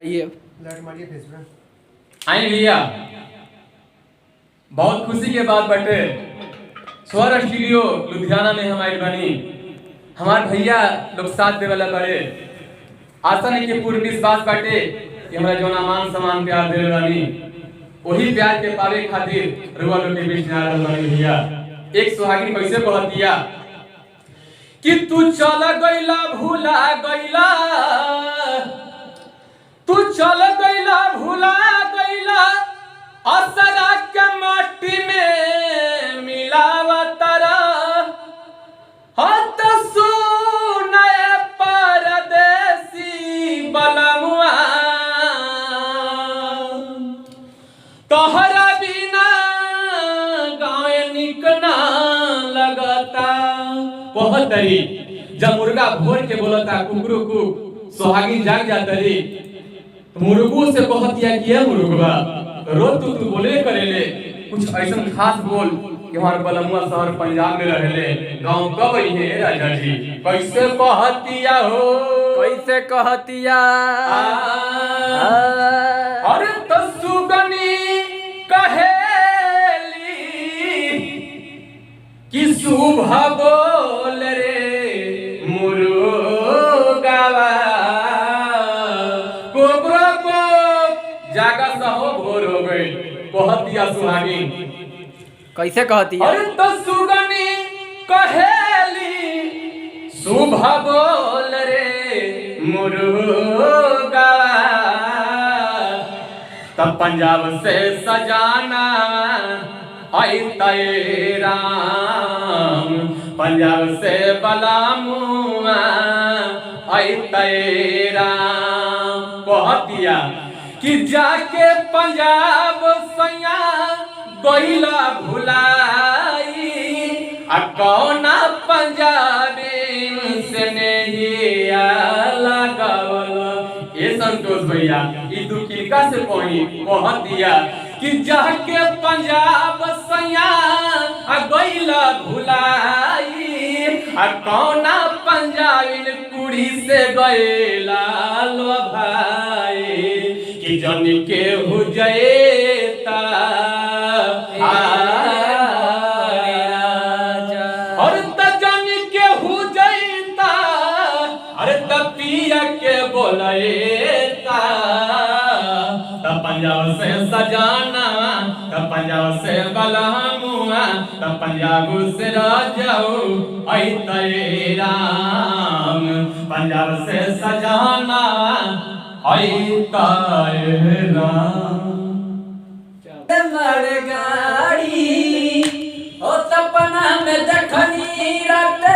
ये आई भैया बहुत खुशी के बात बटे स्वर स्टूडियो लुधियाना में हमारी बनी हमारे भैया लोग साथ दे वाला बड़े आशा नहीं के पूर्ण विश्वास बाटे कि हमारा जोना मान सम्मान प्यार दे वाली वही प्यार के पावे खातिर रुआ लोग के बीच ना रहल भैया। एक सुहागिन कैसे कह दिया कि तू चल गइला भूला गइला, तू चल गइला भूला गइला असरा के माटी में मिलावा तारा हत सुने परदेसी बलमुआ तोहरा बिना गाँव निकना लगता। बहुत तरी जब मुर्गा भोर के बोलता कुकरू कु सुहागिन जाग जाता रे मुर्गू से कहत या कि मुर्गवा रोज तू बोले करेले कुछ ऐसा खास बोल कि हमार बलमुआ शहर पंजाब में रहले गांव कब है राजा जी कैसे कहतिया हो कैसे कहतिया अरे तो सुगनी कहेली कि शुभ बोल रे मुर्गावा जागा सहो भोर हो गए कहतिया सुहागिन कैसे कहतिया अरे तो सुगनी कहेली शुभ बोल रे मुर्गा तब पंजाब से सजाना आई राम पंजाब से बलामुआ आई राम कहतिया कि जाके पंजाब सैया गइला भुलाई आ कौना पंजाबी से नहीं लगावल। ये संतोष भैया ई दुखिका से कही कह दिया कि जाके पंजाब सैया आ गइला भुलाई आ कौना पंजाबी कुड़ी से गइला लो भाई कि जन के हो जयता और जन के हो जयता अरे पिया के बोलता तब पंजाब से सजाना तब पंजाब से बलमुआ तब पंजाब से राजाओ ऐ राम पंजाब से सजाना गाड़ी ओ सपना में देखनी राते